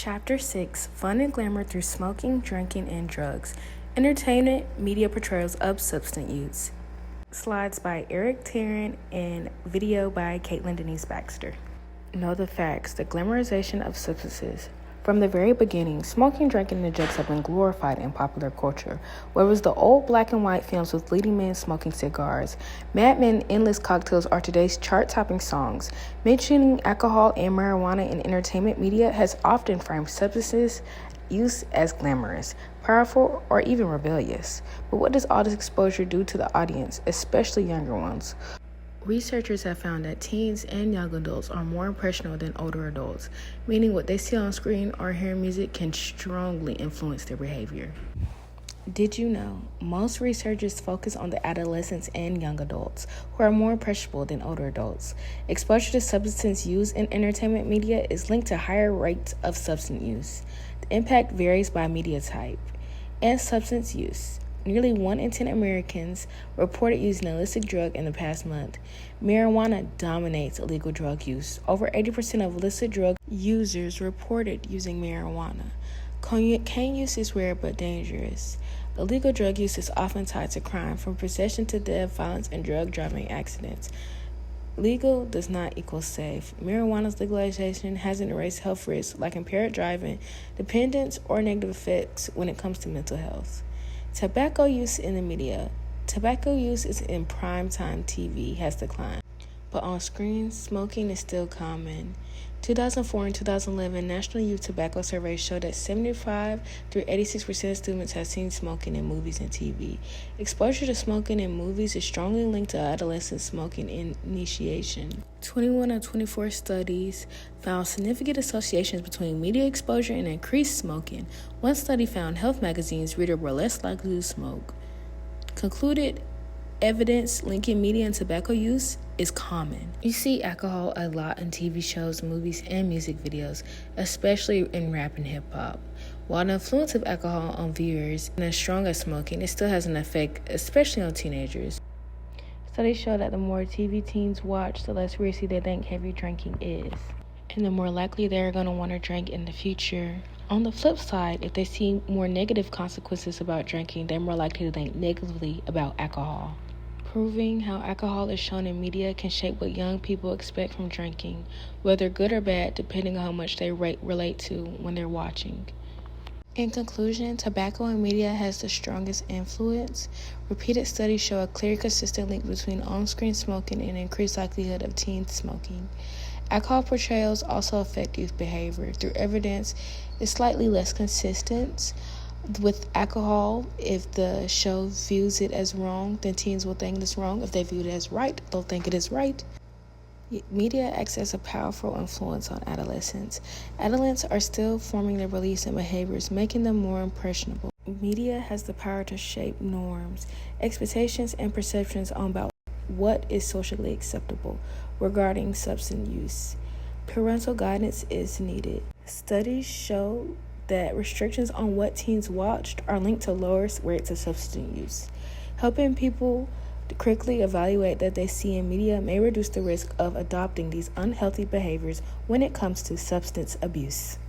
Chapter 6 Fun and Glamour Through Smoking, Drinking, and Drugs. Entertainment Media Portrayals of Substance Use. Slides by Eric Tarrant and video by Caitlin Denise Baxter. Know the facts, the glamorization of substances. From the very beginning, smoking, drinking, and drugs have been glorified in popular culture. Whereas the old black and white films with leading men smoking cigars, Mad Men endless cocktails are today's chart-topping songs. Mentioning alcohol and marijuana in entertainment media has often framed substances use as glamorous, powerful, or even rebellious. But what does all this exposure do to the audience, especially younger ones? Researchers have found that teens and young adults are more impressionable than older adults, meaning what they see on screen or hear music can strongly influence their behavior. Did you know most researchers focus on the adolescents and young adults, who are more impressionable than older adults? Exposure to substance use in entertainment media is linked to higher rates of substance use. The impact varies by media type and substance use. Nearly 1 in 10 Americans reported using an illicit drug in the past month. Marijuana dominates illegal drug use. Over 80% of illicit drug users reported using marijuana. Cocaine use is rare but dangerous. Illegal drug use is often tied to crime, from possession to death, violence, and drug driving accidents. Legal does not equal safe. Marijuana's legalization hasn't erased health risks like impaired driving, dependence, or negative effects when it comes to mental health. Tobacco use in the media. Tobacco use in primetime TV has declined, but on screen, smoking is still common. 2004 and 2011 National Youth Tobacco Surveys showed that 75 through 86% of students have seen smoking in movies and TV. Exposure to smoking in movies is strongly linked to adolescent smoking initiation. 21 of 24 studies found significant associations between media exposure and increased smoking. One study found health magazines readers were less likely to smoke. Concluded evidence linking media and tobacco use is common. You see alcohol a lot in TV shows, movies, and music videos, especially in rap and hip-hop. While the influence of alcohol on viewers isn't as strong as smoking, it still has an effect, especially on teenagers. Studies show that the more TV teens watch, the less risky they think heavy drinking is, and the more likely they're going to want to drink in the future. On the flip side, if they see more negative consequences about drinking, they're more likely to think negatively about alcohol. Proving how alcohol is shown in media can shape what young people expect from drinking, whether good or bad, depending on how much they relate to when they're watching. In conclusion, tobacco in media has the strongest influence. Repeated studies show a clear, consistent link between on-screen smoking and increased likelihood of teen smoking. Alcohol portrayals also affect youth behavior. Through evidence, it's slightly less consistent. With alcohol, if the show views it as wrong, then teens will think it's wrong. If they view it as right, they'll think it is right. Media acts as a powerful influence on adolescents. Adolescents are still forming their beliefs and behaviors, making them more impressionable. Media has the power to shape norms, expectations, and perceptions about what is socially acceptable regarding substance use. Parental guidance is needed. Studies show that restrictions on what teens watched are linked to lower rates of substance use. Helping people to critically evaluate that they see in media may reduce the risk of adopting these unhealthy behaviors when it comes to substance abuse.